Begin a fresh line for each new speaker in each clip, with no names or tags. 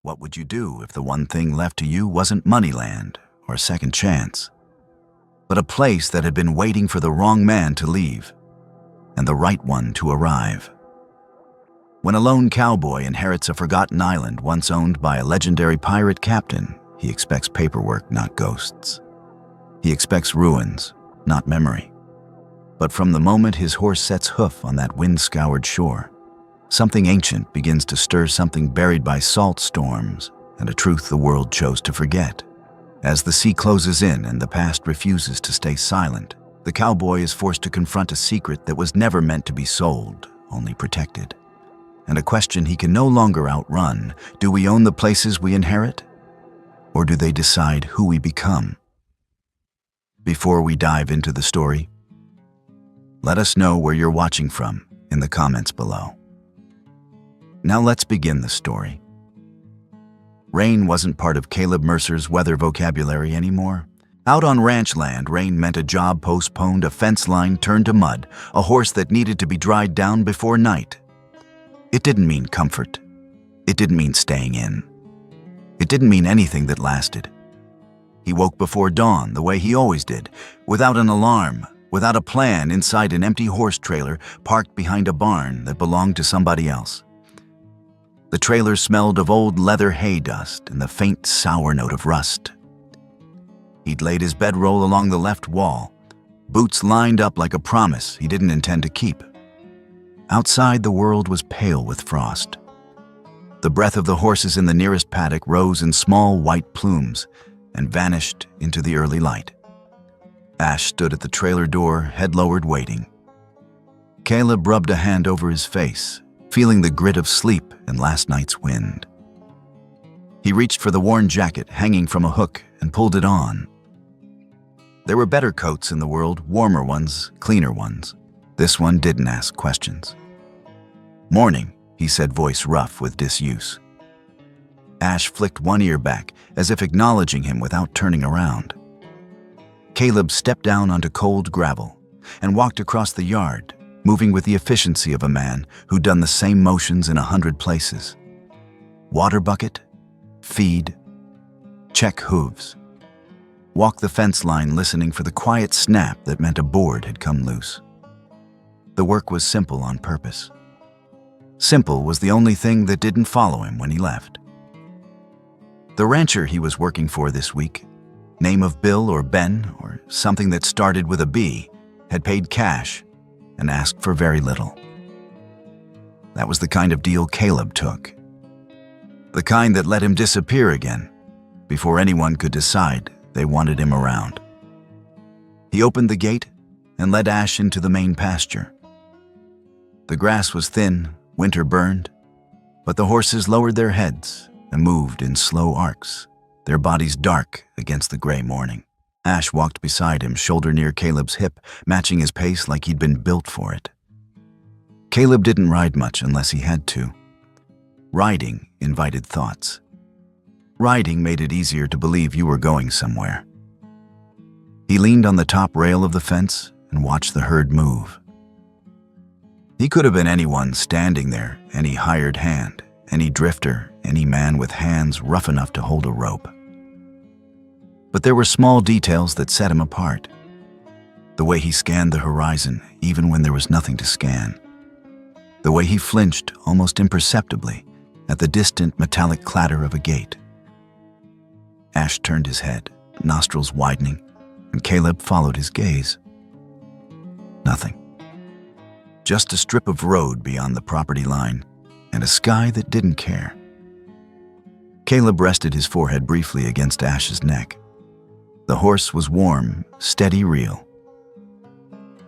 What would you do if the one thing left to you wasn't Moneyland or a second chance, but a place that had been waiting for the wrong man to leave and the right one to arrive? When a lone cowboy inherits a forgotten island once owned by a legendary pirate captain, he expects paperwork, not ghosts. He expects ruins, not memory. But from the moment his horse sets hoof on that wind-scoured shore, something ancient begins to stir, something buried by salt storms and a truth the world chose to forget. As the sea closes in and the past refuses to stay silent, the cowboy is forced to confront a secret that was never meant to be sold, only protected. And a question he can no longer outrun: do we own the places we inherit, or do they decide who we become? Before we dive into the story, let us know where you're watching from in the comments below. Now let's begin the story. Rain wasn't part of Caleb Mercer's weather vocabulary anymore. Out on ranch land, rain meant a job postponed, a fence line turned to mud, a horse that needed to be dried down before night. It didn't mean comfort. It didn't mean staying in. It didn't mean anything that lasted. He woke before dawn, the way he always did, without an alarm, without a plan, inside an empty horse trailer parked behind a barn that belonged to somebody else. The trailer smelled of old leather hay dust and the faint sour note of rust. He'd laid his bedroll along the left wall, boots lined up like a promise he didn't intend to keep. Outside, the world was pale with frost. The breath of the horses in the nearest paddock rose in small white plumes and vanished into the early light. Ash stood at the trailer door, head lowered, waiting. Caleb rubbed a hand over his face, feeling the grit of sleep and last night's wind. He reached for the worn jacket hanging from a hook and pulled it on. There were better coats in the world, warmer ones, cleaner ones. This one didn't ask questions. "Morning," he said, voice rough with disuse. Ash flicked one ear back, as if acknowledging him without turning around. Caleb stepped down onto cold gravel and walked across the yard, moving with the efficiency of a man who'd done the same motions in 100 places. Water bucket, feed, check hooves. Walk the fence line, listening for the quiet snap that meant a board had come loose. The work was simple on purpose. Simple was the only thing that didn't follow him when he left. The rancher he was working for this week, name of Bill or Ben or something that started with a B, had paid cash and asked for very little. That was the kind of deal Caleb took. The kind that let him disappear again before anyone could decide they wanted him around. He opened the gate and led Ash into the main pasture. The grass was thin, winter burned, but the horses lowered their heads and moved in slow arcs, their bodies dark against the gray morning. Ash walked beside him, shoulder near Caleb's hip, matching his pace like he'd been built for it. Caleb didn't ride much unless he had to. Riding invited thoughts. Riding made it easier to believe you were going somewhere. He leaned on the top rail of the fence and watched the herd move. He could have been anyone standing there, any hired hand, any drifter, any man with hands rough enough to hold a rope. But there were small details that set him apart. The way he scanned the horizon, even when there was nothing to scan. The way he flinched, almost imperceptibly, at the distant metallic clatter of a gate. Ash turned his head, nostrils widening, and Caleb followed his gaze. Nothing. Just a strip of road beyond the property line, and a sky that didn't care. Caleb rested his forehead briefly against Ash's neck. The horse was warm, steady, real.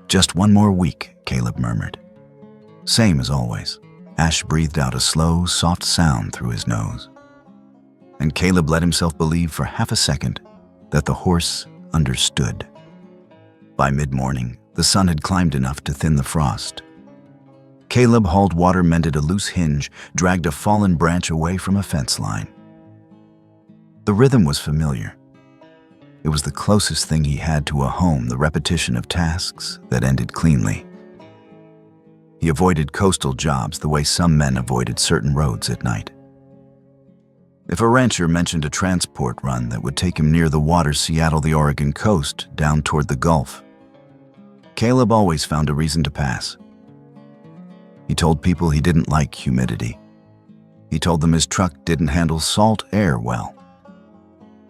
"Just one more week," Caleb murmured. "Same as always." Ash breathed out a slow, soft sound through his nose. And Caleb let himself believe for half a second that the horse understood. By mid-morning, the sun had climbed enough to thin the frost. Caleb hauled water, mended a loose hinge, dragged a fallen branch away from a fence line. The rhythm was familiar. It was the closest thing he had to a home, the repetition of tasks that ended cleanly. He avoided coastal jobs the way some men avoided certain roads at night. If a rancher mentioned a transport run that would take him near the water Seattle, the Oregon coast, down toward the Gulf, Caleb always found a reason to pass. He told people he didn't like humidity. He told them his truck didn't handle salt air well.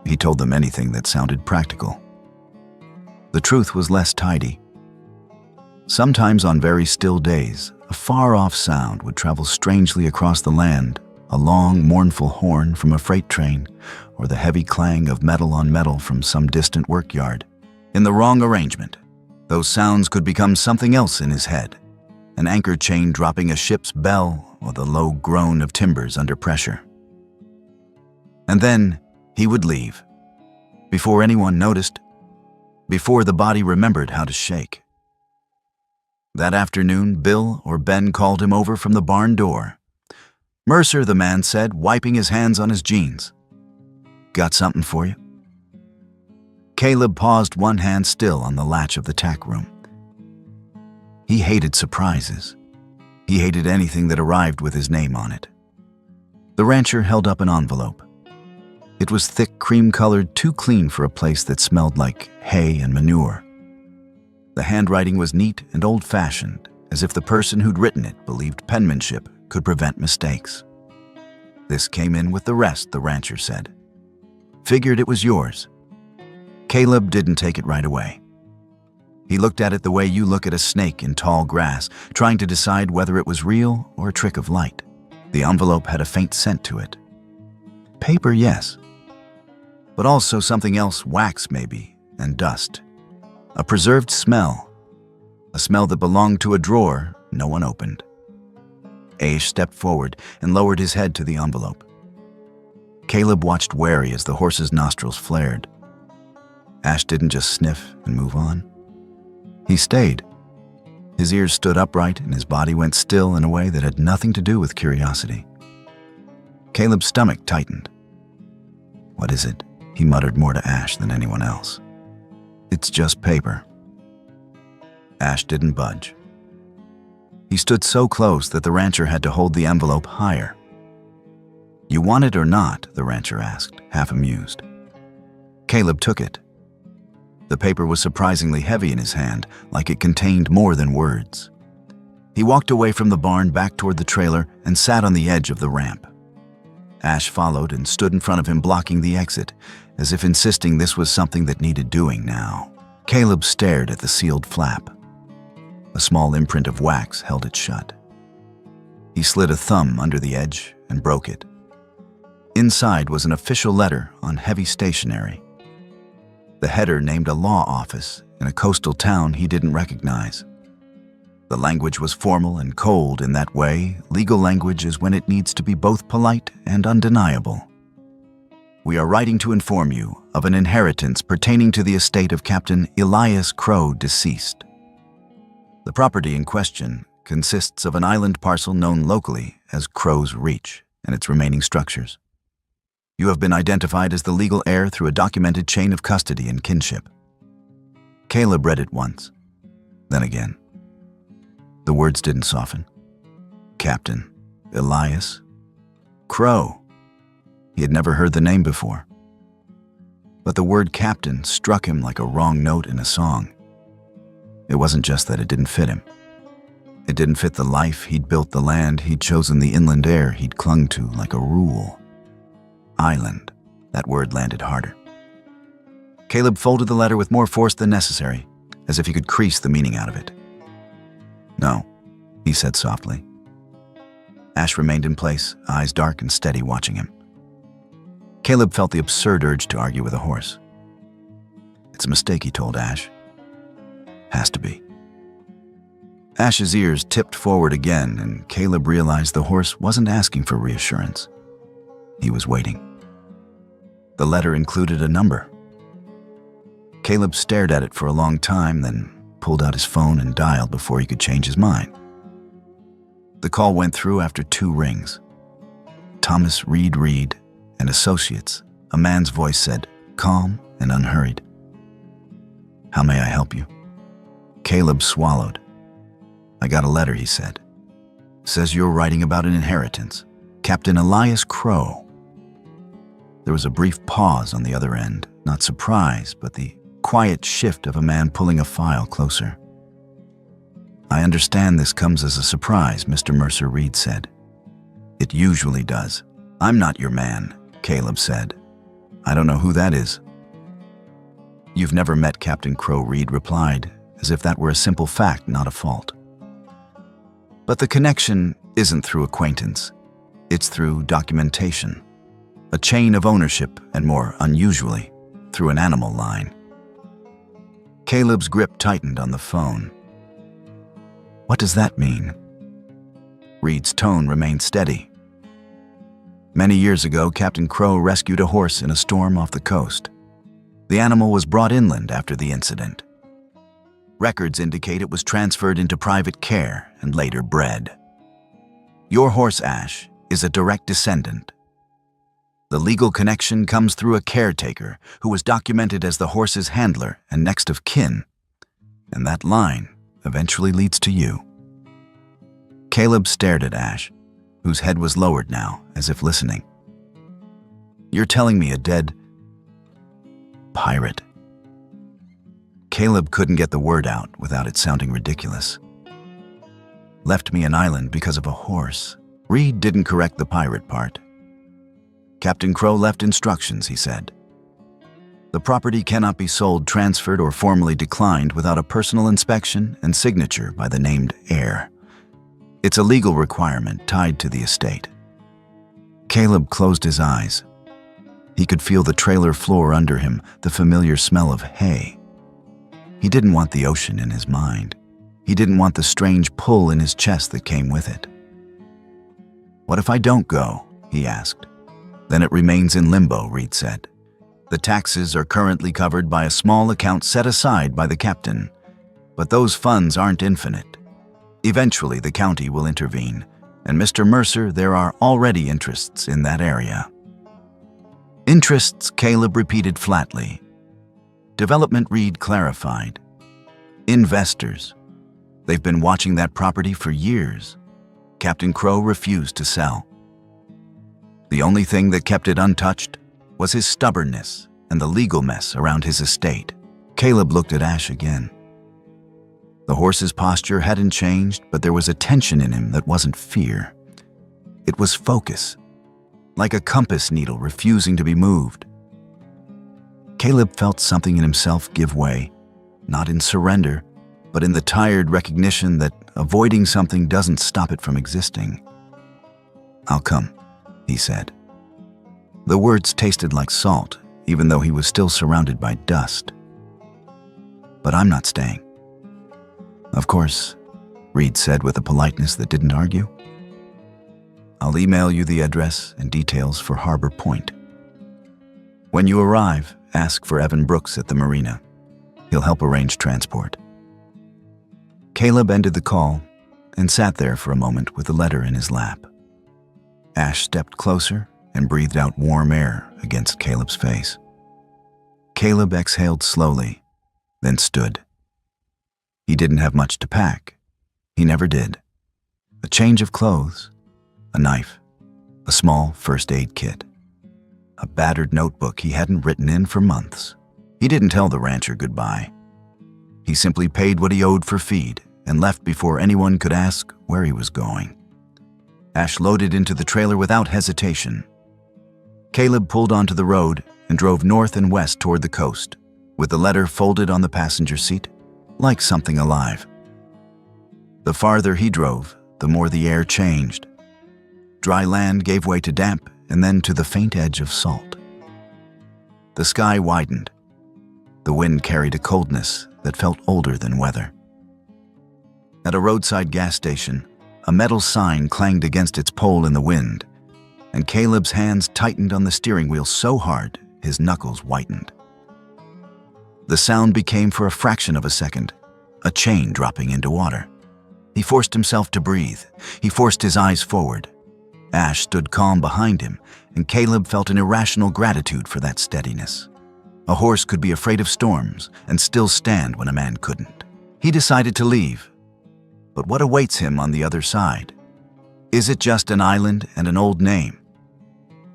He told them anything that sounded practical. The truth was less tidy. Sometimes on very still days, a far-off sound would travel strangely across the land, a long, mournful horn from a freight train, or the heavy clang of metal on metal from some distant workyard. In the wrong arrangement, those sounds could become something else in his head, an anchor chain dropping a ship's bell or the low groan of timbers under pressure. And then he would leave, before anyone noticed, before the body remembered how to shake. That afternoon, Bill or Ben called him over from the barn door. "Mercer," the man said, wiping his hands on his jeans. "Got something for you?" Caleb paused, one hand still on the latch of the tack room. He hated surprises. He hated anything that arrived with his name on it. The rancher held up an envelope. It was thick, cream-colored, too clean for a place that smelled like hay and manure. The handwriting was neat and old-fashioned, as if the person who'd written it believed penmanship could prevent mistakes. "This came in with the rest," the rancher said. "Figured it was yours." Caleb didn't take it right away. He looked at it the way you look at a snake in tall grass, trying to decide whether it was real or a trick of light. The envelope had a faint scent to it. Paper, yes. But also something else, wax maybe, and dust. A preserved smell. A smell that belonged to a drawer no one opened. Ash stepped forward and lowered his head to the envelope. Caleb watched wary as the horse's nostrils flared. Ash didn't just sniff and move on. He stayed. His ears stood upright and his body went still in a way that had nothing to do with curiosity. Caleb's stomach tightened. "What is it?" he muttered more to Ash than anyone else. "It's just paper." Ash didn't budge. He stood so close that the rancher had to hold the envelope higher. "You want it or not?" the rancher asked, half amused. Caleb took it. The paper was surprisingly heavy in his hand, like it contained more than words. He walked away from the barn back toward the trailer and sat on the edge of the ramp. Ash followed and stood in front of him, blocking the exit, as if insisting this was something that needed doing now. Caleb stared at the sealed flap. A small imprint of wax held it shut. He slid a thumb under the edge and broke it. Inside was an official letter on heavy stationery. The header named a law office in a coastal town he didn't recognize. The language was formal and cold in that way. Legal language is when it needs to be both polite and undeniable. "We are writing to inform you of an inheritance pertaining to the estate of Captain Elias Crow, deceased. The property in question consists of an island parcel known locally as Crow's Reach and its remaining structures. You have been identified as the legal heir through a documented chain of custody and kinship." Caleb read it once, then again. The words didn't soften. Captain Elias Crow. He had never heard the name before. But the word captain struck him like a wrong note in a song. It wasn't just that it didn't fit him. It didn't fit the life he'd built, the land he'd chosen, the inland air he'd clung to like a rule. Island. That word landed harder. Caleb folded the letter with more force than necessary, as if he could crease the meaning out of it. "No," he said softly. Ash remained in place, eyes dark and steady, watching him. Caleb felt the absurd urge to argue with a horse. "It's a mistake," he told Ash. "Has to be." Ash's ears tipped forward again, and Caleb realized the horse wasn't asking for reassurance. He was waiting. The letter included a number. Caleb stared at it for a long time, then pulled out his phone and dialed before he could change his mind. The call went through after 2 rings. Thomas Reed and Associates, a man's voice said, calm and unhurried. "How may I help you?" Caleb swallowed. "I got a letter," he said. "Says you're writing about an inheritance. Captain Elias Crow." There was a brief pause on the other end, not surprise, but the quiet shift of a man pulling a file closer. "I understand this comes as a surprise," Mr. Mercer Reed said. "It usually does." "I'm not your man," Caleb said. "I don't know who that is." "You've never met Captain Crow," Reed replied, as if that were a simple fact, not a fault. "But the connection isn't through acquaintance. It's through documentation. A chain of ownership, and more unusually, through an animal line." Caleb's grip tightened on the phone. "What does that mean?" Reed's tone remained steady. "Many years ago, Captain Crow rescued a horse in a storm off the coast. The animal was brought inland after the incident. Records indicate it was transferred into private care and later bred. Your horse, Ash, is a direct descendant. The legal connection comes through a caretaker who was documented as the horse's handler and next of kin, and that line eventually leads to you." Caleb stared at Ash, whose head was lowered now, as if listening. "You're telling me a dead pirate?" Caleb couldn't get the word out without it sounding ridiculous. "Left me an island because of a horse." Reed didn't correct the pirate part. "Captain Crow left instructions," he said. "The property cannot be sold, transferred, or formally declined without a personal inspection and signature by the named heir. It's a legal requirement tied to the estate." Caleb closed his eyes. He could feel the trailer floor under him, the familiar smell of hay. He didn't want the ocean in his mind. He didn't want the strange pull in his chest that came with it. "What if I don't go?" he asked. "Then it remains in limbo," Reed said. "The taxes are currently covered by a small account set aside by the captain, but those funds aren't infinite. Eventually, the county will intervene, and Mr. Mercer, there are already interests in that area." "Interests," Caleb repeated flatly. "Development," Reed clarified. "Investors. They've been watching that property for years." Captain Crow refused to sell. The only thing that kept it untouched was his stubbornness and the legal mess around his estate. Caleb looked at Ash again. The horse's posture hadn't changed, but there was a tension in him that wasn't fear. It was focus, like a compass needle refusing to be moved. Caleb felt something in himself give way, not in surrender, but in the tired recognition that avoiding something doesn't stop it from existing. "I'll come," he said. The words tasted like salt, even though he was still surrounded by dust. "But I'm not staying." "Of course," Reed said with a politeness that didn't argue. "I'll email you the address and details for Harbor Point. When you arrive, ask for Evan Brooks at the marina. He'll help arrange transport." Caleb ended the call and sat there for a moment with the letter in his lap. Ash stepped closer and breathed out warm air against Caleb's face. Caleb exhaled slowly, then stood. He didn't have much to pack. He never did. A change of clothes, a knife, a small first aid kit, a battered notebook he hadn't written in for months. He didn't tell the rancher goodbye. He simply paid what he owed for feed and left before anyone could ask where he was going. Ash loaded into the trailer without hesitation. Caleb pulled onto the road and drove north and west toward the coast, with the letter folded on the passenger seat, like something alive. The farther he drove, the more the air changed. Dry land gave way to damp and then to the faint edge of salt. The sky widened. The wind carried a coldness that felt older than weather. At a roadside gas station, a metal sign clanged against its pole in the wind, and Caleb's hands tightened on the steering wheel so hard his knuckles whitened. The sound became for a fraction of a second, a chain dropping into water. He forced himself to breathe. He forced his eyes forward. Ash stood calm behind him, and Caleb felt an irrational gratitude for that steadiness. A horse could be afraid of storms and still stand when a man couldn't. He decided to leave. But what awaits him on the other side? Is it just an island and an old name?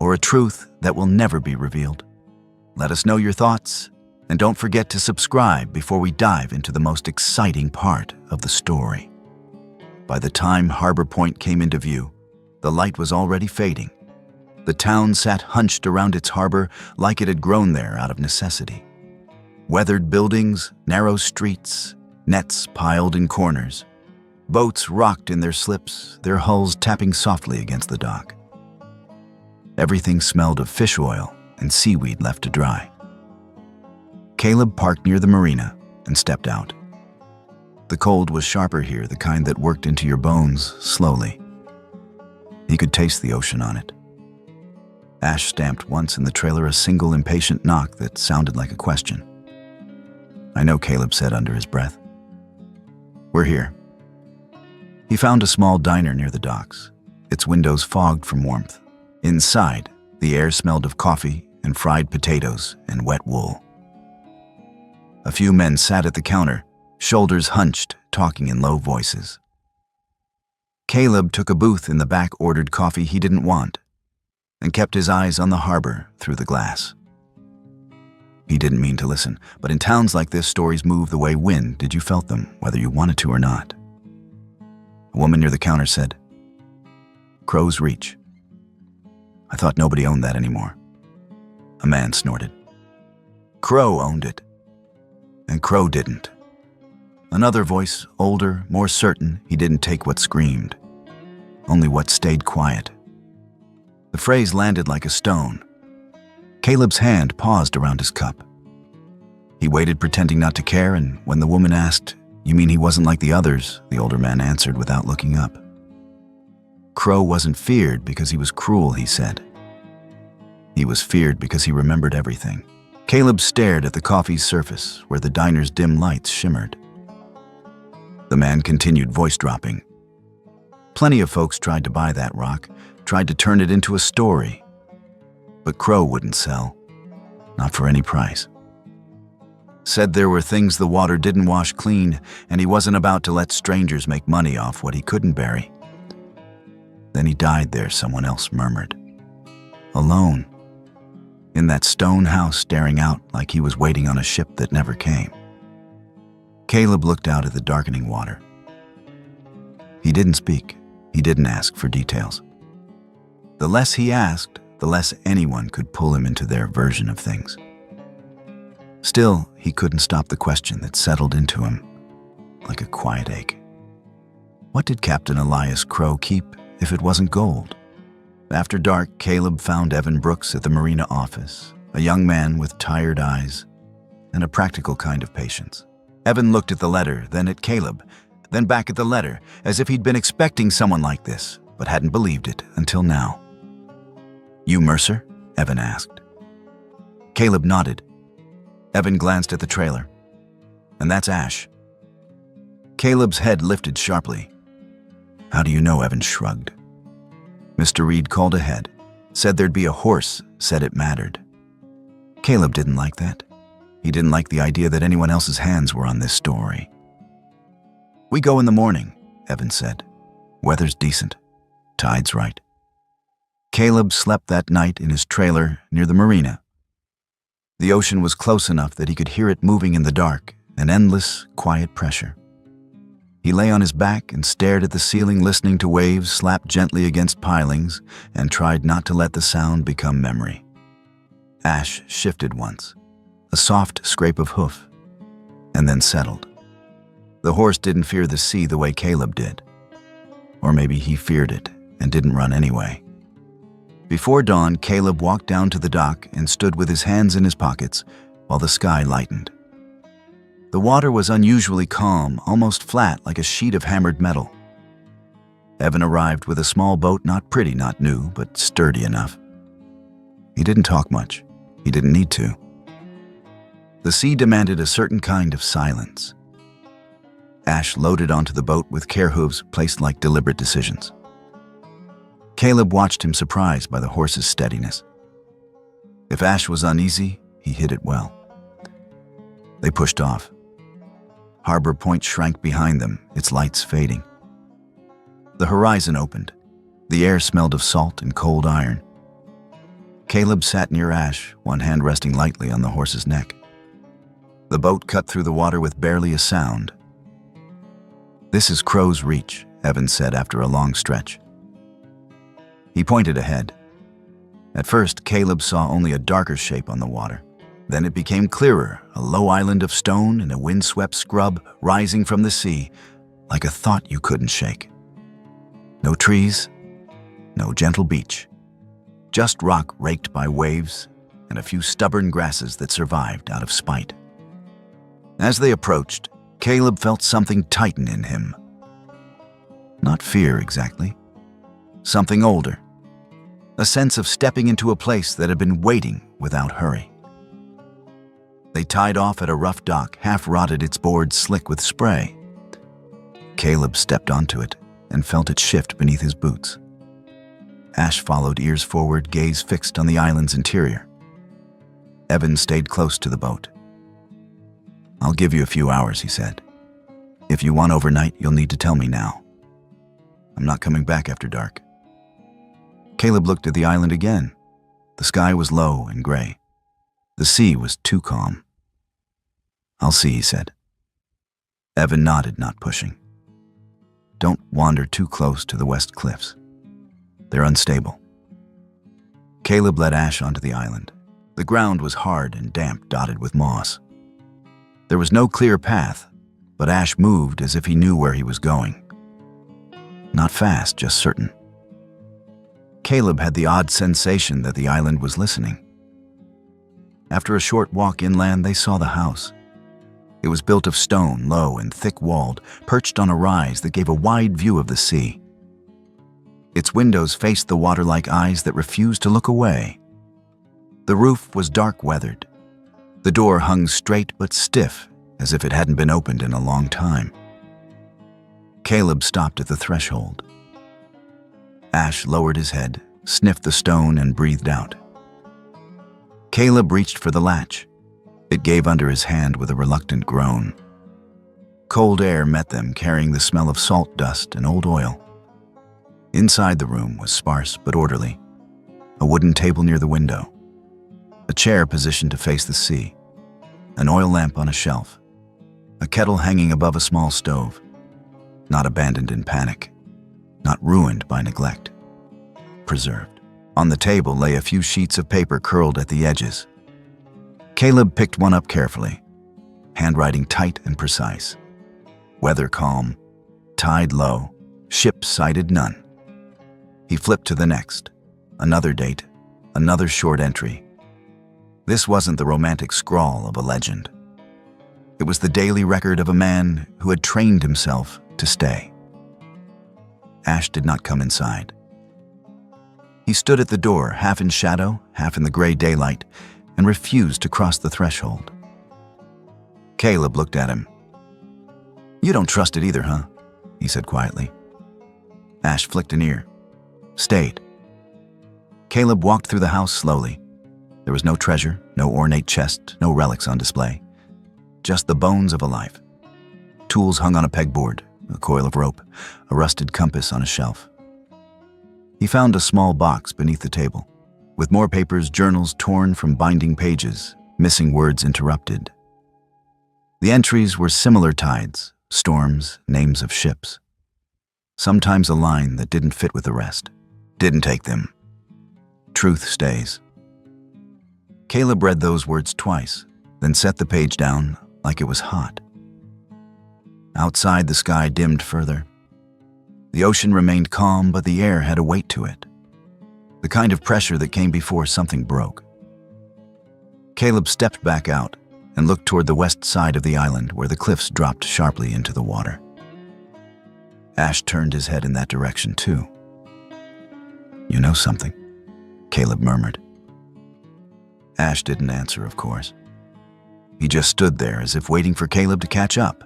or a truth that will never be revealed? Let us know your thoughts, and don't forget to subscribe before we dive into the most exciting part of the story. By the time Harbor Point came into view, the light was already fading. The town sat hunched around its harbor like it had grown there out of necessity. Weathered buildings, narrow streets, nets piled in corners. Boats rocked in their slips, their hulls tapping softly against the dock. Everything smelled of fish oil and seaweed left to dry. Caleb parked near the marina and stepped out. The cold was sharper here, the kind that worked into your bones slowly. He could taste the ocean on it. Ash stamped once in the trailer, a single impatient knock that sounded like a question. "I know," Caleb said under his breath. "We're here." He found a small diner near the docks, its windows fogged from warmth. Inside, the air smelled of coffee and fried potatoes and wet wool. A few men sat at the counter, shoulders hunched, talking in low voices. Caleb took a booth in the back, ordered coffee he didn't want, and kept his eyes on the harbor through the glass. He didn't mean to listen, but in towns like this, stories move the way wind did. You felt them, whether you wanted to or not. A woman near the counter said, "Crow's Reach." "I thought nobody owned that anymore." A man snorted. "Crow owned it, and Crow didn't." Another voice, older, more certain, he didn't take what screamed, only what stayed quiet. The phrase landed like a stone. Caleb's hand paused around his cup. He waited, pretending not to care, and when the woman asked, "You mean he wasn't like the others?" the older man answered without looking up. "Crow wasn't feared because he was cruel," he said. "He was feared because he remembered everything." Caleb stared at the coffee's surface, where the diner's dim lights shimmered. The man continued, voice dropping. "Plenty of folks tried to buy that rock, tried to turn it into a story. But Crow wouldn't sell, not for any price. Said there were things the water didn't wash clean, and he wasn't about to let strangers make money off what he couldn't bury. Then he died there," someone else murmured. "Alone, in that stone house, staring out like he was waiting on a ship that never came." Caleb looked out at the darkening water. He didn't speak. He didn't ask for details. The less he asked, the less anyone could pull him into their version of things. Still, he couldn't stop the question that settled into him like a quiet ache. What did Captain Elias Crow keep if it wasn't gold? After dark, Caleb found Evan Brooks at the marina office, a young man with tired eyes and a practical kind of patience. Evan looked at the letter, then at Caleb, then back at the letter, as if he'd been expecting someone like this, but hadn't believed it until now. "You Mercer?" Evan asked. Caleb nodded. Evan glanced at the trailer. "And that's Ash." Caleb's head lifted sharply. "How do you know?" Evan shrugged. "Mr. Reed called ahead, said there'd be a horse, said it mattered." Caleb didn't like that. He didn't like the idea that anyone else's hands were on this story. "We go in the morning," Evan said. "Weather's decent. Tide's right." Caleb slept that night in his trailer near the marina. The ocean was close enough that he could hear it moving in the dark, an endless, quiet pressure. He lay on his back and stared at the ceiling, listening to waves slap gently against pilings, and tried not to let the sound become memory. Ash shifted once, a soft scrape of hoof, and then settled. The horse didn't fear the sea the way Caleb did. Or maybe he feared it and didn't run anyway. Before dawn, Caleb walked down to the dock and stood with his hands in his pockets while the sky lightened. The water was unusually calm, almost flat like a sheet of hammered metal. Evan arrived with a small boat, not pretty, not new, but sturdy enough. He didn't talk much. He didn't need to. The sea demanded a certain kind of silence. Ash loaded onto the boat with care hooves placed like deliberate decisions. Caleb watched him, surprised by the horse's steadiness. If Ash was uneasy, he hid it well. They pushed off. Harbor Point shrank behind them, its lights fading. The horizon opened. The air smelled of salt and cold iron. Caleb sat near Ash, one hand resting lightly on the horse's neck. The boat cut through the water with barely a sound. "This is Crow's Reach," Evan said after a long stretch. He pointed ahead. At first, Caleb saw only a darker shape on the water. Then it became clearer, a low island of stone in a windswept scrub rising from the sea, like a thought you couldn't shake. No trees, no gentle beach, just rock raked by waves and a few stubborn grasses that survived out of spite. As they approached, Caleb felt something tighten in him. Not fear exactly, something older. A sense of stepping into a place that had been waiting without hurry. They tied off at a rough dock, half-rotted its boards slick with spray. Caleb stepped onto it and felt it shift beneath his boots. Ash followed, ears forward, gaze fixed on the island's interior. Evan stayed close to the boat. "I'll give you a few hours," he said. "If you want overnight, you'll need to tell me now. I'm not coming back after dark." Caleb looked at the island again. The sky was low and gray. The sea was too calm. "I'll see," he said. Evan nodded, not pushing. "Don't wander too close to the west cliffs. They're unstable." Caleb led Ash onto the island. The ground was hard and damp, dotted with moss. There was no clear path, but Ash moved as if he knew where he was going. Not fast, just certain. Caleb had the odd sensation that the island was listening. After a short walk inland, they saw the house. It was built of stone, low and thick-walled, perched on a rise that gave a wide view of the sea. Its windows faced the water like eyes that refused to look away. The roof was dark-weathered. The door hung straight but stiff, as if it hadn't been opened in a long time. Caleb stopped at the threshold. Ash lowered his head, sniffed the stone, and breathed out. Caleb reached for the latch. It gave under his hand with a reluctant groan. Cold air met them, carrying the smell of salt dust and old oil. Inside the room was sparse but orderly. A wooden table near the window. A chair positioned to face the sea. An oil lamp on a shelf. A kettle hanging above a small stove. Not abandoned in panic. Not ruined by neglect. Preserved. On the table lay a few sheets of paper curled at the edges. Caleb picked one up carefully, handwriting tight and precise. Weather calm, tide low, ship sighted none. He flipped to the next. Another date, another short entry. This wasn't the romantic scrawl of a legend. It was the daily record of a man who had trained himself to stay. Ash did not come inside. He stood at the door, half in shadow, half in the gray daylight, and refused to cross the threshold. Caleb looked at him. "You don't trust it either, huh?" he said quietly. Ash flicked an ear. Stayed. Caleb walked through the house slowly. There was no treasure, no ornate chest, no relics on display. Just the bones of a life. Tools hung on a pegboard, a coil of rope, a rusted compass on a shelf. He found a small box beneath the table, with more papers, journals torn from binding pages, missing words interrupted. The entries were similar tides, storms, names of ships. Sometimes a line that didn't fit with the rest. Didn't take them. Truth stays. Caleb read those words twice, then set the page down like it was hot. Outside, the sky dimmed further. The ocean remained calm, but the air had a weight to it. The kind of pressure that came before something broke. Caleb stepped back out and looked toward the west side of the island where the cliffs dropped sharply into the water. Ash turned his head in that direction too. "You know something?" Caleb murmured. Ash didn't answer, of course. He just stood there as if waiting for Caleb to catch up.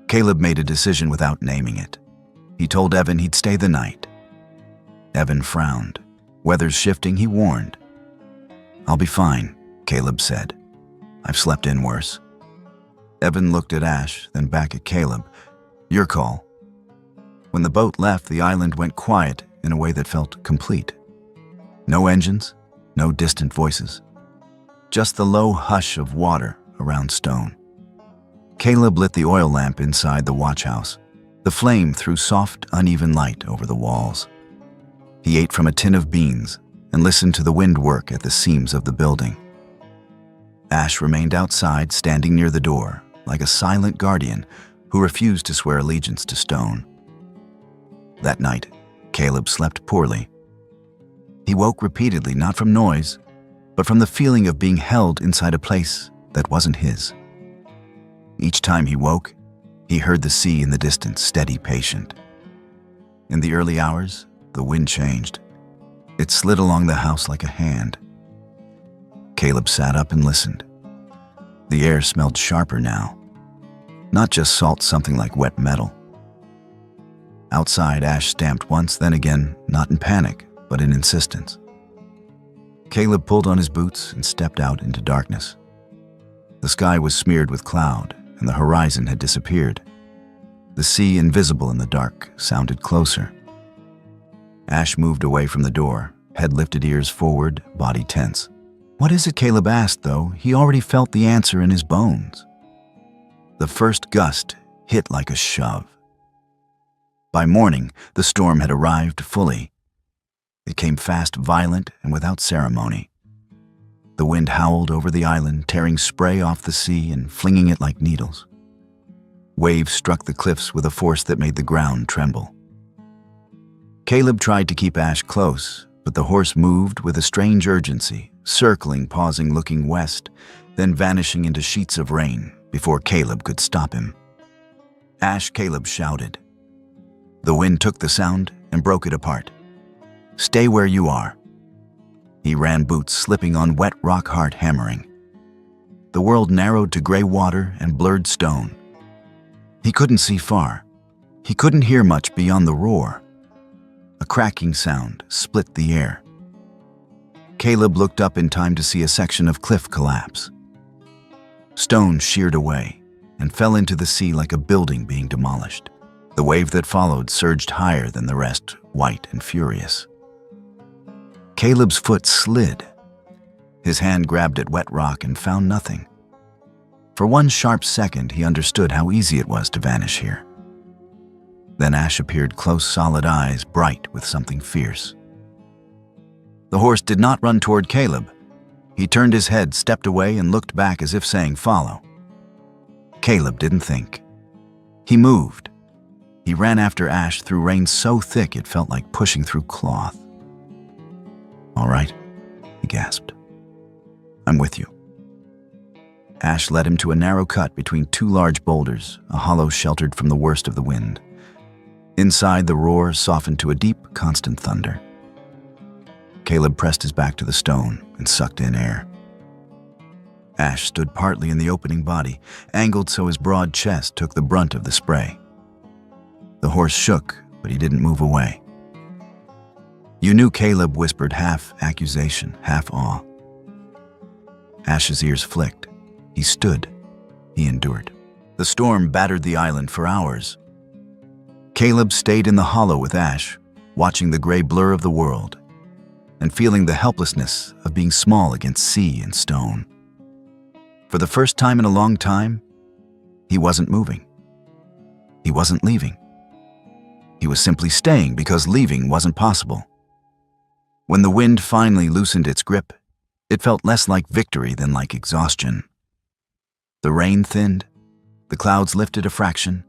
Caleb made a decision without naming it. He told Evan he'd stay the night. Evan frowned. "Weather's shifting," he warned. "I'll be fine," Caleb said. "I've slept in worse." Evan looked at Ash, then back at Caleb. "Your call." When the boat left, the island went quiet in a way that felt complete. No engines, no distant voices, just the low hush of water around Stone. Caleb lit the oil lamp inside the watch house. The flame threw soft, uneven light over the walls. He ate from a tin of beans and listened to the wind work at the seams of the building. Ash remained outside, standing near the door, like a silent guardian who refused to swear allegiance to Stone. That night, Caleb slept poorly. He woke repeatedly, not from noise, but from the feeling of being held inside a place that wasn't his. Each time he woke, he heard the sea in the distance, steady, patient. In the early hours, the wind changed. It slid along the house like a hand. Caleb sat up and listened. The air smelled sharper now. Not just salt, something like wet metal. Outside, Ash stamped once, then again, not in panic, but in insistence. Caleb pulled on his boots and stepped out into darkness. The sky was smeared with cloud, and the horizon had disappeared. The sea, invisible in the dark, sounded closer. Ash moved away from the door, head lifted, ears forward, body tense. What is it, Caleb asked, though? He already felt the answer in his bones. The first gust hit like a shove. By morning, the storm had arrived fully. It came fast, violent, and without ceremony. The wind howled over the island, tearing spray off the sea and flinging it like needles. Waves struck the cliffs with a force that made the ground tremble. Caleb tried to keep Ash close, but the horse moved with a strange urgency, circling, pausing, looking west, then vanishing into sheets of rain before Caleb could stop him. Ash, Caleb shouted. The wind took the sound and broke it apart. Stay where you are. He ran, boots slipping on wet rock, heart hammering. The world narrowed to gray water and blurred stone. He couldn't see far. He couldn't hear much beyond the roar. A cracking sound split the air. Caleb looked up in time to see a section of cliff collapse. Stone sheared away and fell into the sea like a building being demolished. The wave that followed surged higher than the rest, white and furious. Caleb's foot slid. His hand grabbed at wet rock and found nothing. For one sharp second, he understood how easy it was to vanish here. Then Ash appeared, close, solid eyes, bright with something fierce. The horse did not run toward Caleb. He turned his head, stepped away, and looked back as if saying, "Follow." Caleb didn't think. He moved. He ran after Ash through rain so thick it felt like pushing through cloth. "All right," he gasped. "I'm with you." Ash led him to a narrow cut between two large boulders, a hollow sheltered from the worst of the wind. Inside, the roar softened to a deep, constant thunder. Caleb pressed his back to the stone and sucked in air. Ash stood partly in the opening body, angled so his broad chest took the brunt of the spray. The horse shook, but he didn't move away. "You knew," Caleb whispered, half accusation, half awe. Ash's ears flicked. He stood. He endured. The storm battered the island for hours. Caleb stayed in the hollow with Ash, watching the gray blur of the world and feeling the helplessness of being small against sea and stone. For the first time in a long time, he wasn't moving. He wasn't leaving. He was simply staying because leaving wasn't possible. When the wind finally loosened its grip, it felt less like victory than like exhaustion. The rain thinned, the clouds lifted a fraction.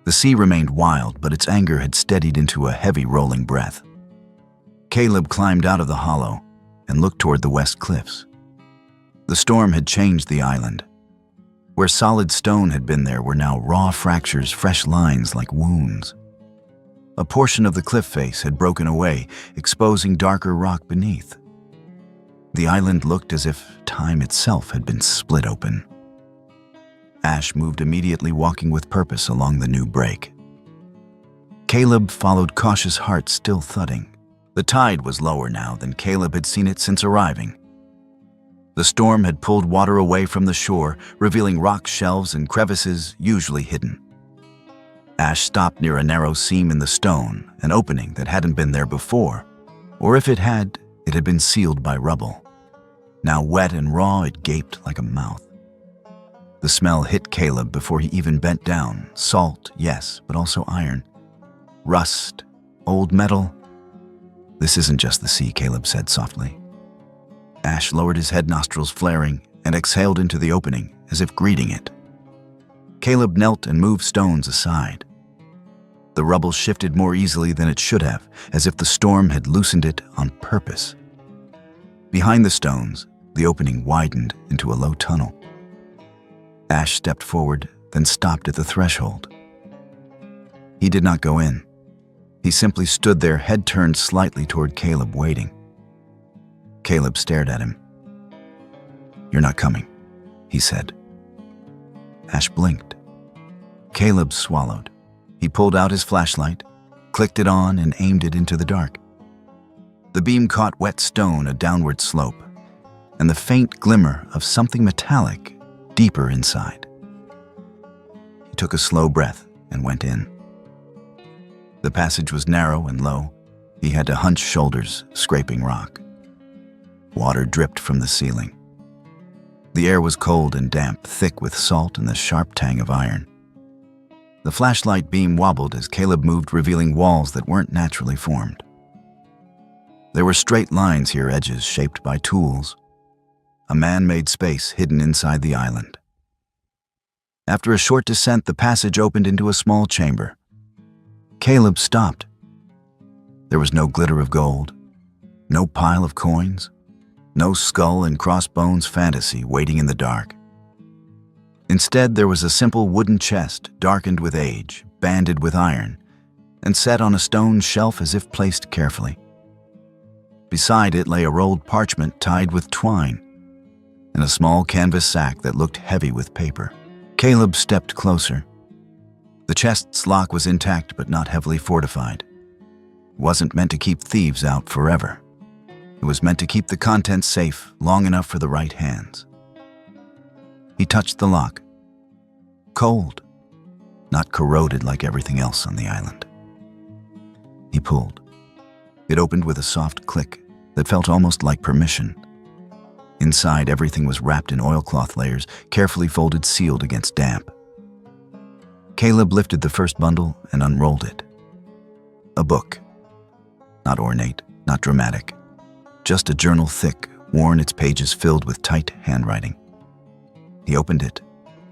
The sea remained wild, but its anger had steadied into a heavy rolling breath. Caleb climbed out of the hollow and looked toward the west cliffs. The storm had changed the island. Where solid stone had been, there were now raw fractures, fresh lines like wounds. A portion of the cliff face had broken away, exposing darker rock beneath. The island looked as if time itself had been split open. Ash moved immediately, walking with purpose along the new break. Caleb followed, cautious heart still thudding. The tide was lower now than Caleb had seen it since arriving. The storm had pulled water away from the shore, revealing rock shelves and crevices usually hidden. Ash stopped near a narrow seam in the stone, an opening that hadn't been there before, or if it had, It had been sealed by rubble. Now wet and raw, it gaped like a mouth. The smell hit Caleb before he even bent down. Salt, yes, but also iron. Rust, old metal. "This isn't just the sea," Caleb said softly. Ash lowered his head, nostrils flaring, and exhaled into the opening, as if greeting it. Caleb knelt and moved stones aside. The rubble shifted more easily than it should have, as if the storm had loosened it on purpose. Behind the stones, the opening widened into a low tunnel. Ash stepped forward, then stopped at the threshold. He did not go in. He simply stood there, head turned slightly toward Caleb, waiting. Caleb stared at him. "You're not coming," he said. Ash blinked. Caleb swallowed. He pulled out his flashlight, clicked it on, and aimed it into the dark. The beam caught wet stone, a downward slope, and the faint glimmer of something metallic deeper inside. He took a slow breath and went in. The passage was narrow and low. He had to hunch shoulders, scraping rock. Water dripped from the ceiling. The air was cold and damp, thick with salt and the sharp tang of iron. The flashlight beam wobbled as Caleb moved, revealing walls that weren't naturally formed. There were straight lines here, edges shaped by tools. A man-made space hidden inside the island. After a short descent, the passage opened into a small chamber. Caleb stopped. There was no glitter of gold, no pile of coins, no skull and crossbones fantasy waiting in the dark. Instead, there was a simple wooden chest, darkened with age, banded with iron, and set on a stone shelf as if placed carefully. Beside it lay a rolled parchment tied with twine, and a small canvas sack that looked heavy with paper. Caleb stepped closer. The chest's lock was intact but not heavily fortified. It wasn't meant to keep thieves out forever. It was meant to keep the contents safe long enough for the right hands. He touched the lock. Cold, not corroded like everything else on the island. He pulled. It opened with a soft click that felt almost like permission. Inside, everything was wrapped in oilcloth layers, carefully folded, sealed against damp. Caleb lifted the first bundle and unrolled it. A book. Not ornate, not dramatic. Just a journal, thick, worn, its pages filled with tight handwriting. He opened it.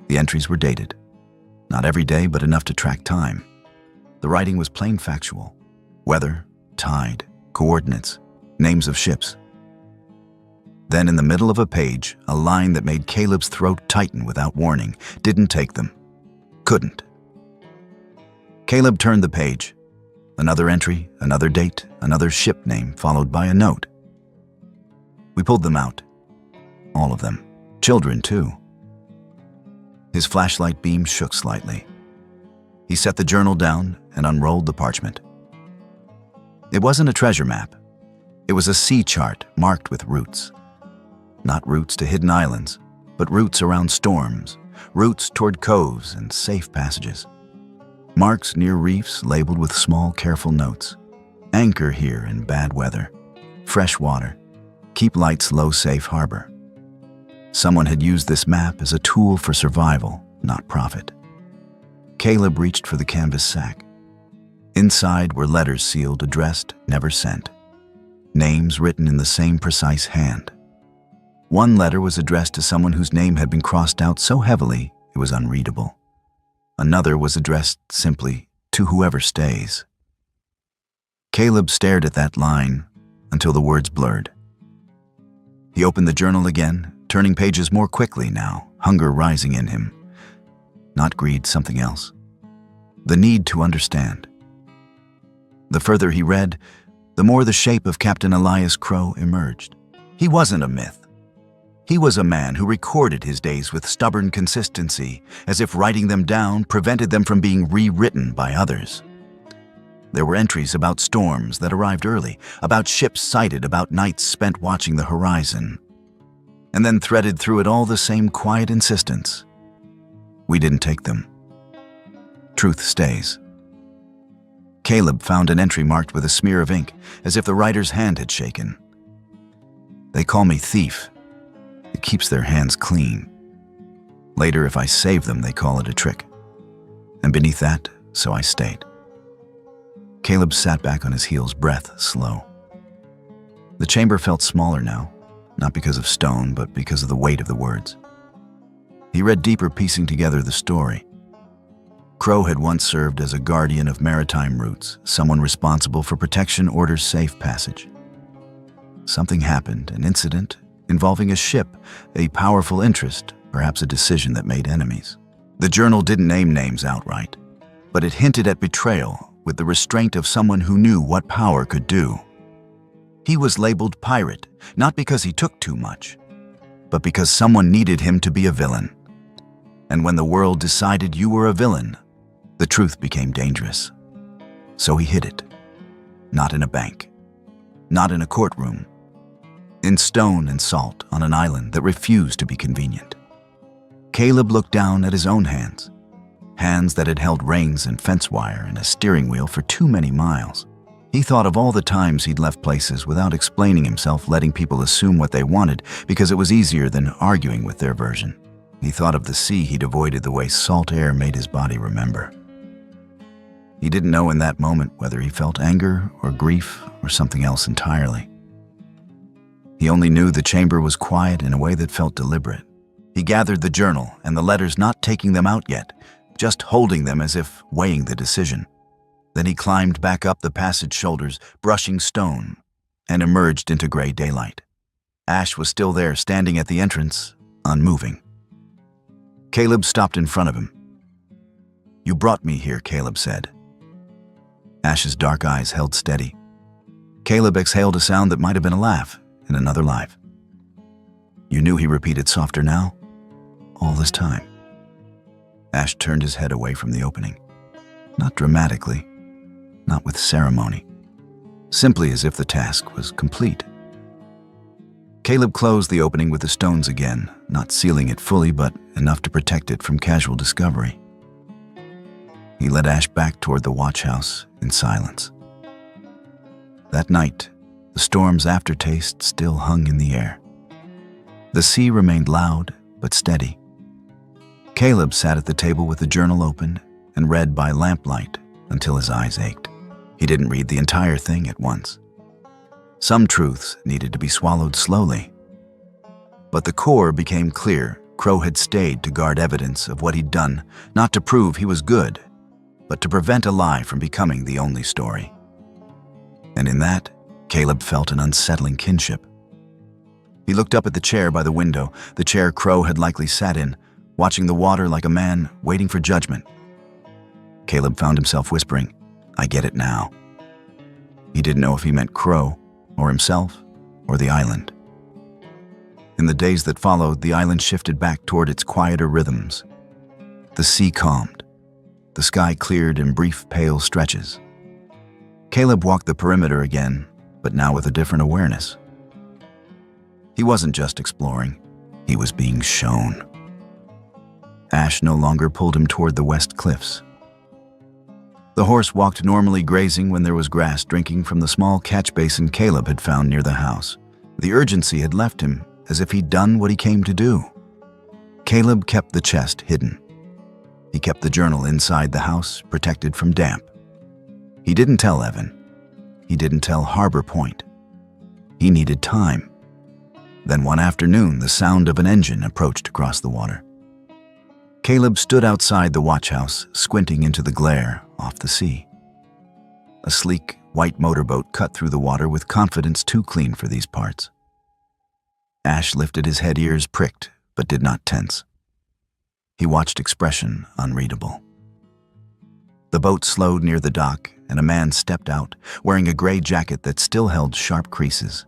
The entries were dated. Not every day, but enough to track time. The writing was plain factual. Weather, tide, coordinates, names of ships. Then in the middle of a page, a line that made Caleb's throat tighten without warning. Didn't take them. Couldn't. Caleb turned the page. Another entry, another date, another ship name, followed by a note. We pulled them out. All of them. Children, too. His flashlight beam shook slightly. He set the journal down and unrolled the parchment. It wasn't a treasure map. It was a sea chart marked with routes. Not routes to hidden islands, but routes around storms, routes toward coves and safe passages. Marks near reefs labeled with small, careful notes. Anchor here in bad weather. Fresh water. Keep lights low, safe harbor. Someone had used this map as a tool for survival, not profit. Caleb reached for the canvas sack. Inside were letters sealed, addressed, never sent. Names written in the same precise hand. One letter was addressed to someone whose name had been crossed out so heavily it was unreadable. Another was addressed simply to whoever stays. Caleb stared at that line until the words blurred. He opened the journal again, turning pages more quickly now, hunger rising in him. Not greed, something else. The need to understand. The further he read, the more the shape of Captain Elias Crow emerged. He wasn't a myth. He was a man who recorded his days with stubborn consistency, as if writing them down prevented them from being rewritten by others. There were entries about storms that arrived early, about ships sighted, about nights spent watching the horizon. And then threaded through it all the same quiet insistence. We didn't take them. Truth stays. Caleb found an entry marked with a smear of ink, as if the writer's hand had shaken. They call me thief. It keeps their hands clean. Later, if I save them, they call it a trick. And beneath that, so I stayed. Caleb sat back on his heels, breath slow. The chamber felt smaller now, not because of stone, but because of the weight of the words. He read deeper, piecing together the story. Crow had once served as a guardian of maritime routes, someone responsible for protection orders safe passage. Something happened, an incident involving a ship, a powerful interest, perhaps a decision that made enemies. The journal didn't name names outright, but it hinted at betrayal with the restraint of someone who knew what power could do. He was labeled pirate, not because he took too much, but because someone needed him to be a villain. And when the world decided you were a villain, the truth became dangerous. So he hid it. Not in a bank. Not in a courtroom. In stone and salt on an island that refused to be convenient. Caleb looked down at his own hands. Hands that had held reins and fence wire and a steering wheel for too many miles. He thought of all the times he'd left places without explaining himself, letting people assume what they wanted because it was easier than arguing with their version. He thought of the sea he'd avoided the way salt air made his body remember. He didn't know in that moment whether he felt anger or grief or something else entirely. He only knew the chamber was quiet in a way that felt deliberate. He gathered the journal and the letters, not taking them out yet, just holding them as if weighing the decision. Then he climbed back up the passage shoulders, brushing stone, and emerged into gray daylight. Ash was still there, standing at the entrance, unmoving. Caleb stopped in front of him. "You brought me here," Caleb said. Ash's dark eyes held steady. Caleb exhaled a sound that might have been a laugh in another life. "You knew," he repeated softer now, "all this time." Ash turned his head away from the opening. Not dramatically, not with ceremony, simply as if the task was complete. Caleb closed the opening with the stones again, not sealing it fully, but enough to protect it from casual discovery. He led Ash back toward the watch house in silence. That night, the storm's aftertaste still hung in the air. The sea remained loud but steady. Caleb sat at the table with the journal open and read by lamplight until his eyes ached. He didn't read the entire thing at once. Some truths needed to be swallowed slowly. But the core became clear. Crow had stayed to guard evidence of what he'd done, not to prove he was good, but to prevent a lie from becoming the only story. And in that, Caleb felt an unsettling kinship. He looked up at the chair by the window, the chair Crow had likely sat in, watching the water like a man waiting for judgment. Caleb found himself whispering, "I get it now." He didn't know if he meant Crow, or himself, or the island. In the days that followed, the island shifted back toward its quieter rhythms. The sea calmed. The sky cleared in brief, pale stretches. Caleb walked the perimeter again, but now with a different awareness. He wasn't just exploring, he was being shown. Ash no longer pulled him toward the west cliffs. The horse walked normally, grazing when there was grass, drinking from the small catch basin Caleb had found near the house. The urgency had left him, as if he'd done what he came to do. Caleb kept the chest hidden. He kept the journal inside the house, protected from damp. He didn't tell Evan. He didn't tell Harbor Point. He needed time. Then one afternoon, the sound of an engine approached across the water. Caleb stood outside the watch house, squinting into the glare off the sea. A sleek, white motorboat cut through the water with confidence too clean for these parts. Ash lifted his head, ears pricked, but did not tense. He watched, expression unreadable. The boat slowed near the dock, and a man stepped out, wearing a gray jacket that still held sharp creases.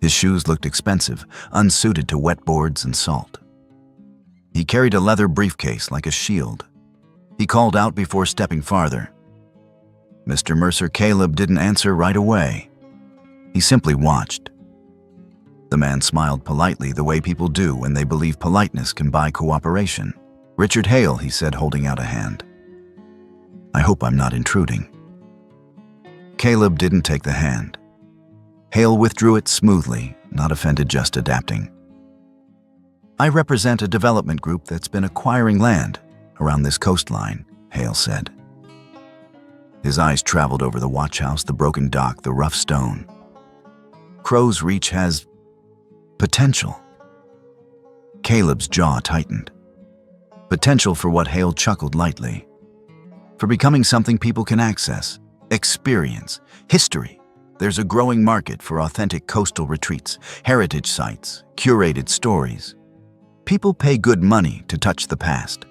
His shoes looked expensive, unsuited to wet boards and salt. He carried a leather briefcase like a shield. He called out before stepping farther. Mr. Mercer. Caleb didn't answer right away. He simply watched. The man smiled politely, the way people do when they believe politeness can buy cooperation. "Richard Hale," he said, holding out a hand. "I hope I'm not intruding." Caleb didn't take the hand. Hale withdrew it smoothly, not offended, just adapting. "I represent a development group that's been acquiring land around this coastline," Hale said. His eyes traveled over the watch house, the broken dock, the rough stone. "Crow's Reach has potential." Caleb's jaw tightened. Potential for what? Hale chuckled lightly. "For becoming something people can access, experience, history. There's a growing market for authentic coastal retreats, heritage sites, curated stories. People pay good money to touch the past."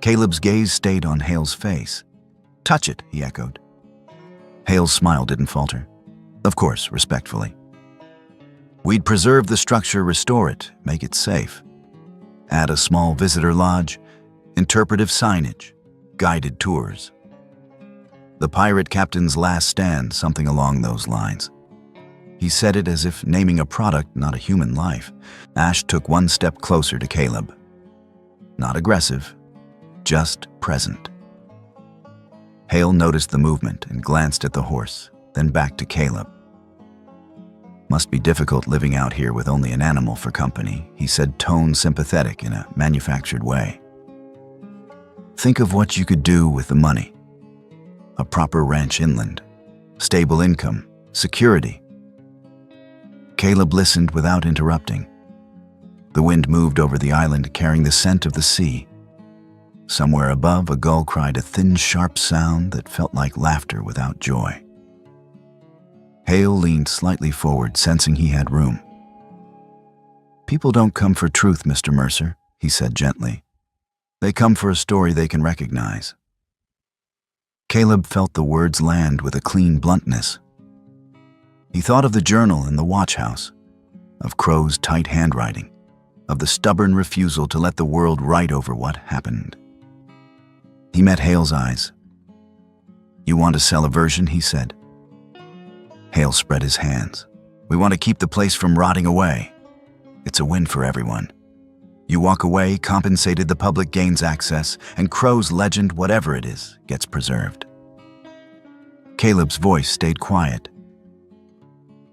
Caleb's gaze stayed on Hale's face. "Touch it," he echoed. Hale's smile didn't falter. "Of course," respectfully. "We'd preserve the structure, restore it, make it safe. Add a small visitor lodge, interpretive signage, guided tours. The pirate captain's last stand, something along those lines." He said it as if naming a product, not a human life. Ash took one step closer to Caleb. Not aggressive, just present. Hale noticed the movement and glanced at the horse, then back to Caleb. "Must be difficult living out here with only an animal for company," he said, tone sympathetic in a manufactured way. "Think of what you could do with the money. A proper ranch inland, stable income, security." Caleb listened without interrupting. The wind moved over the island, carrying the scent of the sea. Somewhere above, a gull cried a thin, sharp sound that felt like laughter without joy. Hale leaned slightly forward, sensing he had room. "People don't come for truth, Mr. Mercer," he said gently. "They come for a story they can recognize." Caleb felt the words land with a clean bluntness. He thought of the journal in the watch house, of Crow's tight handwriting, of the stubborn refusal to let the world write over what happened. He met Hale's eyes. "You want to sell a version?" he said. Hale spread his hands. "We want to keep the place from rotting away. It's a win for everyone. You walk away, compensated, the public gains access, and Crow's legend, whatever it is, gets preserved." Caleb's voice stayed quiet.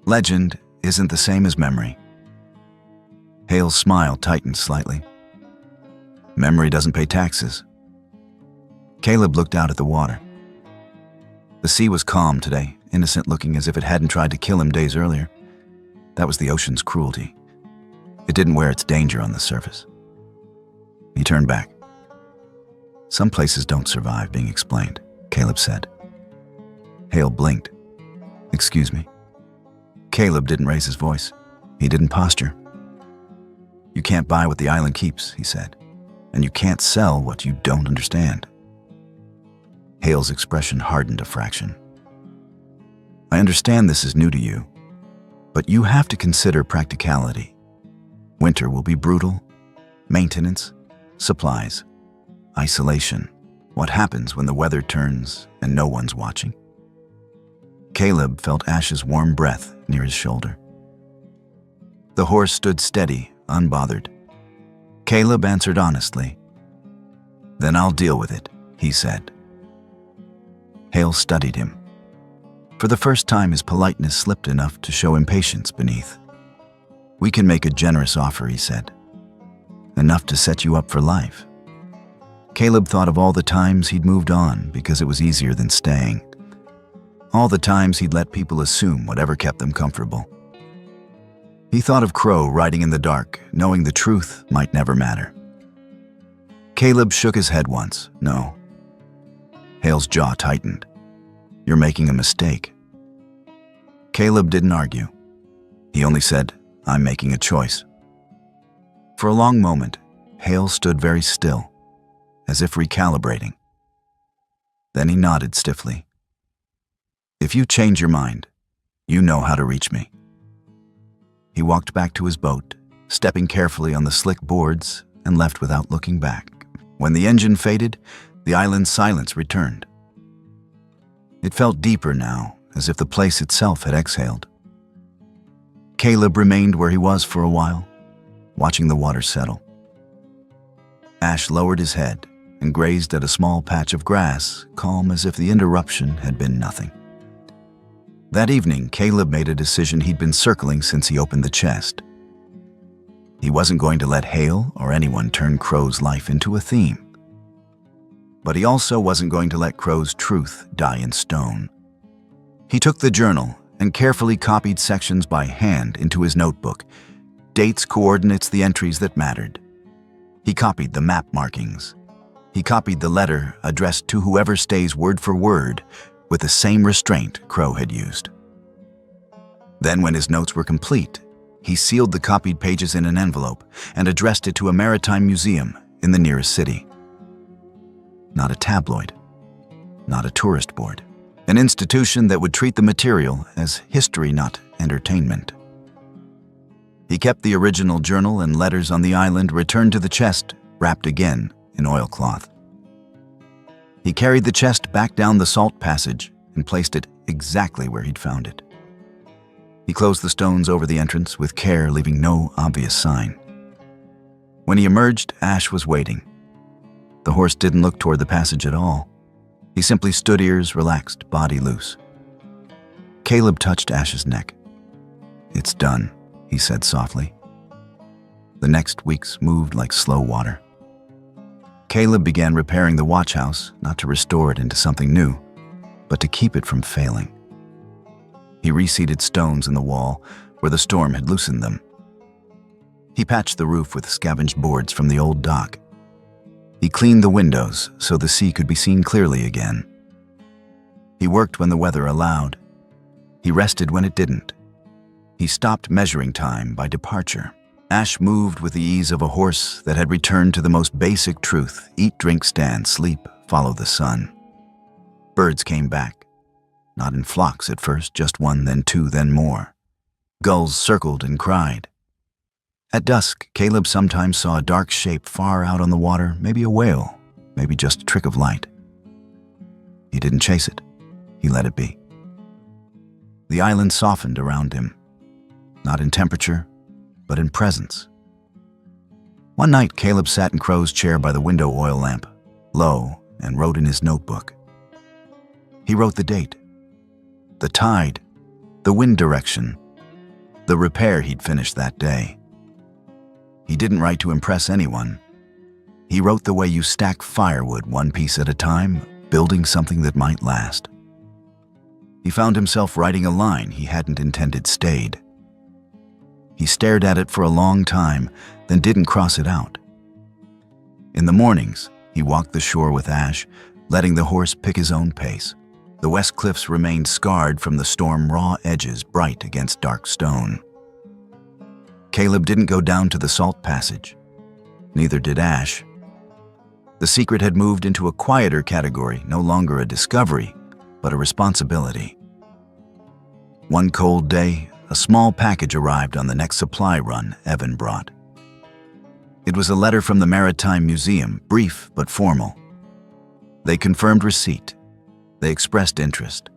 "Legend isn't the same as memory." Hale's smile tightened slightly. "Memory doesn't pay taxes." Caleb looked out at the water. The sea was calm today, innocent looking, as if it hadn't tried to kill him days earlier. That was the ocean's cruelty. It didn't wear its danger on the surface. He turned back. "Some places don't survive being explained," Caleb said. Hale blinked. "Excuse me." Caleb didn't raise his voice. He didn't posture. "You can't buy what the island keeps," he said, "and you can't sell what you don't understand." Hale's expression hardened a fraction. "I understand this is new to you, but you have to consider practicality. Winter will be brutal. Maintenance, supplies, isolation. What happens when the weather turns and no one's watching?" Caleb felt Ash's warm breath near his shoulder. The horse stood steady, unbothered. Caleb answered honestly. "Then I'll deal with it," he said. Hale studied him. For the first time, his politeness slipped enough to show impatience beneath. "We can make a generous offer," he said. "Enough to set you up for life." Caleb thought of all the times he'd moved on because it was easier than staying. All the times he'd let people assume whatever kept them comfortable. He thought of Crow riding in the dark, knowing the truth might never matter. Caleb shook his head once. "No." Hale's jaw tightened. "You're making a mistake." Caleb didn't argue. He only said, "I'm making a choice." For a long moment, Hale stood very still, as if recalibrating. Then he nodded stiffly. "If you change your mind, you know how to reach me." He walked back to his boat, stepping carefully on the slick boards, and left without looking back. When the engine faded, the island's silence returned. It felt deeper now, as if the place itself had exhaled. Caleb remained where he was for a while, watching the water settle. Ash lowered his head and grazed at a small patch of grass, calm as if the interruption had been nothing. That evening, Caleb made a decision he'd been circling since he opened the chest. He wasn't going to let Hale or anyone turn Crow's life into a theme. But he also wasn't going to let Crow's truth die in stone. He took the journal and carefully copied sections by hand into his notebook, dates, coordinates, the entries that mattered. He copied the map markings. He copied the letter addressed to whoever stays word for word with the same restraint Crow had used. Then, when his notes were complete, he sealed the copied pages in an envelope and addressed it to a maritime museum in the nearest city. Not a tabloid, not a tourist board. An institution that would treat the material as history, not entertainment. He kept the original journal and letters on the island, returned to the chest, wrapped again in oilcloth. He carried the chest back down the salt passage and placed it exactly where he'd found it. He closed the stones over the entrance with care, leaving no obvious sign. When he emerged, Ash was waiting. The horse didn't look toward the passage at all. He simply stood, ears relaxed, body loose. Caleb touched Ash's neck. "It's done," he said softly. The next weeks moved like slow water. Caleb began repairing the watch house, not to restore it into something new, but to keep it from failing. He reseated stones in the wall where the storm had loosened them. He patched the roof with scavenged boards from the old dock. He cleaned the windows so the sea could be seen clearly again. He worked when the weather allowed. He rested when it didn't. He stopped measuring time by departure. Ash moved with the ease of a horse that had returned to the most basic truth: eat, drink, stand, sleep, follow the sun. Birds came back. Not in flocks at first, just one, then two, then more. Gulls circled and cried. At dusk, Caleb sometimes saw a dark shape far out on the water, maybe a whale, maybe just a trick of light. He didn't chase it. He let it be. The island softened around him, not in temperature, but in presence. One night, Caleb sat in Crow's chair by the window oil lamp, low, and wrote in his notebook. He wrote the date, the tide, the wind direction, the repair he'd finished that day. He didn't write to impress anyone. He wrote the way you stack firewood one piece at a time, building something that might last. He found himself writing a line he hadn't intended stayed. He stared at it for a long time, then didn't cross it out. In the mornings, he walked the shore with Ash, letting the horse pick his own pace. The west cliffs remained scarred from the storm, raw edges bright against dark stone. Caleb didn't go down to the salt passage. Neither did Ash. The secret had moved into a quieter category, no longer a discovery, but a responsibility. One cold day, a small package arrived on the next supply run Evan brought. It was a letter from the Maritime Museum, brief but formal. They confirmed receipt. They expressed interest.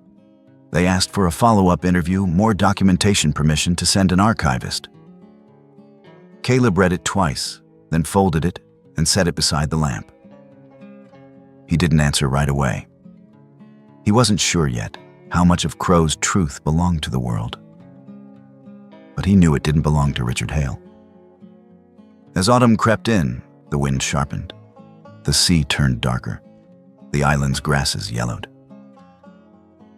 They asked for a follow-up interview, more documentation, permission to send an archivist. Caleb read it twice, then folded it and set it beside the lamp. He didn't answer right away. He wasn't sure yet how much of Crow's truth belonged to the world. But he knew it didn't belong to Richard Hale. As autumn crept in, the wind sharpened. The sea turned darker. The island's grasses yellowed.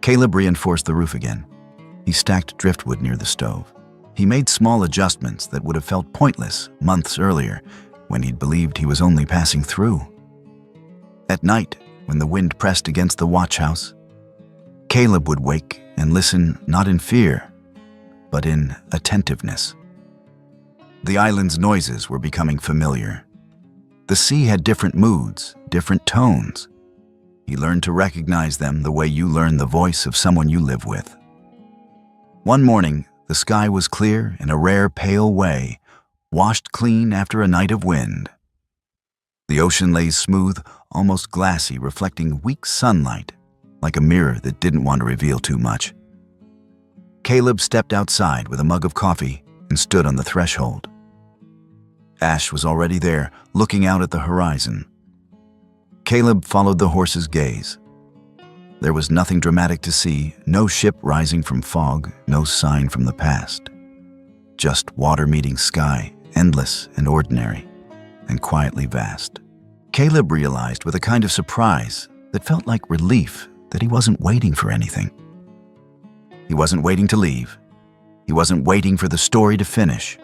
Caleb reinforced the roof again. He stacked driftwood near the stove. He made small adjustments that would have felt pointless months earlier when he'd believed he was only passing through. At night, when the wind pressed against the watch house, Caleb would wake and listen, not in fear, but in attentiveness. The island's noises were becoming familiar. The sea had different moods, different tones. He learned to recognize them the way you learn the voice of someone you live with. One morning, the sky was clear in a rare pale way, washed clean after a night of wind. The ocean lay smooth, almost glassy, reflecting weak sunlight, like a mirror that didn't want to reveal too much. Caleb stepped outside with a mug of coffee and stood on the threshold. Ash was already there, looking out at the horizon. Caleb followed the horse's gaze. There was nothing dramatic to see, no ship rising from fog, no sign from the past. Just water meeting sky, endless and ordinary, and quietly vast. Caleb realized with a kind of surprise that felt like relief that he wasn't waiting for anything. He wasn't waiting to leave. He wasn't waiting for the story to finish.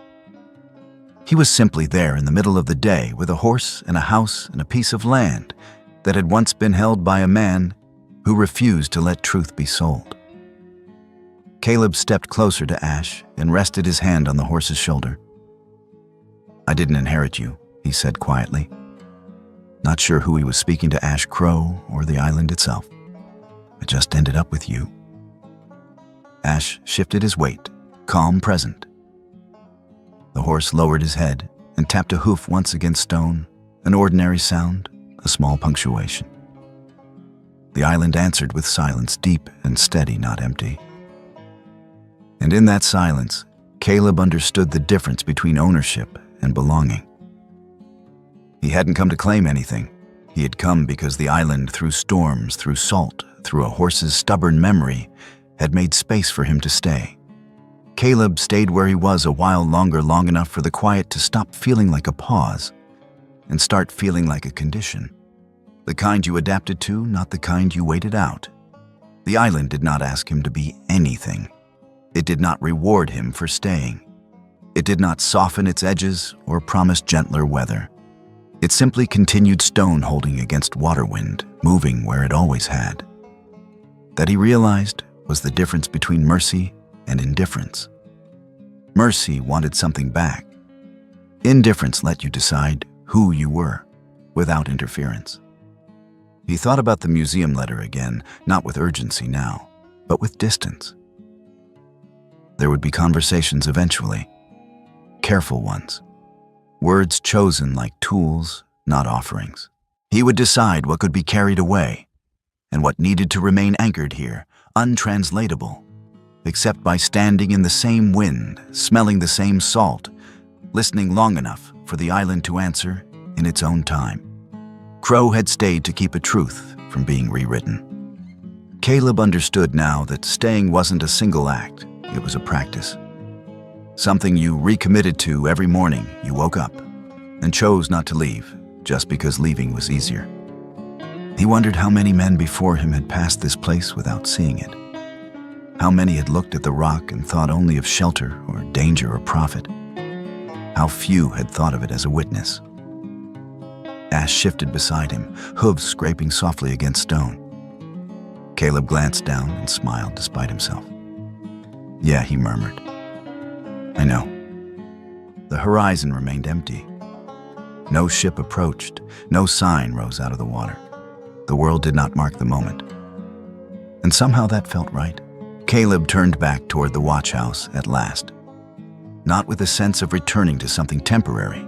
He was simply there in the middle of the day with a horse and a house and a piece of land that had once been held by a man who refused to let truth be sold. Caleb stepped closer to Ash and rested his hand on the horse's shoulder. "I didn't inherit you," he said quietly. Not sure who he was speaking to, Ash Crow or the island itself. "I just ended up with you." Ash shifted his weight, calm, present. The horse lowered his head and tapped a hoof once against stone, an ordinary sound, a small punctuation. The island answered with silence, deep and steady, not empty. And in that silence, Caleb understood the difference between ownership and belonging. He hadn't come to claim anything. He had come because the island, through storms, through salt, through a horse's stubborn memory, had made space for him to stay. Caleb stayed where he was a while longer, long enough for the quiet to stop feeling like a pause and start feeling like a condition. The kind you adapted to, not the kind you waited out. The island did not ask him to be anything. It did not reward him for staying. It did not soften its edges or promise gentler weather. It simply continued stone holding against water wind, moving where it always had. That he realized was the difference between mercy and indifference. Mercy wanted something back. Indifference let you decide who you were, without interference. He thought about the museum letter again, not with urgency now, but with distance. There would be conversations eventually, careful ones, words chosen like tools, not offerings. He would decide what could be carried away and what needed to remain anchored here, untranslatable, except by standing in the same wind, smelling the same salt, listening long enough for the island to answer in its own time. Crow had stayed to keep a truth from being rewritten. Caleb understood now that staying wasn't a single act, it was a practice. Something you recommitted to every morning you woke up and chose not to leave just because leaving was easier. He wondered how many men before him had passed this place without seeing it. How many had looked at the rock and thought only of shelter or danger or profit. How few had thought of it as a witness. Ash shifted beside him, hooves scraping softly against stone. Caleb glanced down and smiled despite himself. "Yeah," he murmured. "I know." The horizon remained empty. No ship approached, no sign rose out of the water. The world did not mark the moment. And somehow that felt right. Caleb turned back toward the watch house at last. Not with a sense of returning to something temporary,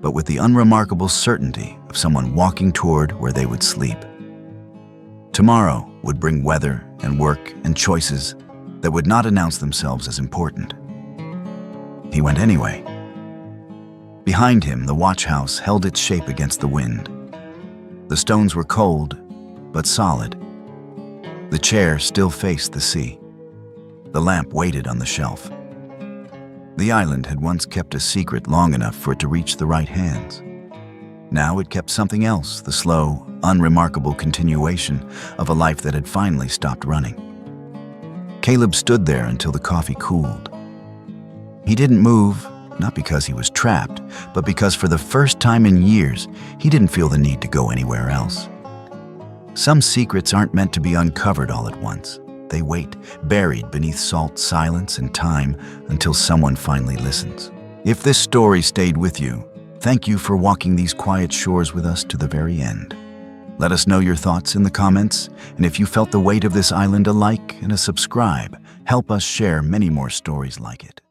but with the unremarkable certainty of someone walking toward where they would sleep. Tomorrow would bring weather and work and choices that would not announce themselves as important. He went anyway. Behind him, the watch house held its shape against the wind. The stones were cold, but solid. The chair still faced the sea. The lamp waited on the shelf. The island had once kept a secret long enough for it to reach the right hands. Now it kept something else, the slow, unremarkable continuation of a life that had finally stopped running. Caleb stood there until the coffee cooled. He didn't move, not because he was trapped, but because for the first time in years, he didn't feel the need to go anywhere else. Some secrets aren't meant to be uncovered all at once. They wait, buried beneath salt, silence, and time until someone finally listens. If this story stayed with you, thank you for walking these quiet shores with us to the very end. Let us know your thoughts in the comments, and if you felt the weight of this island, a like and a subscribe. Help us share many more stories like it.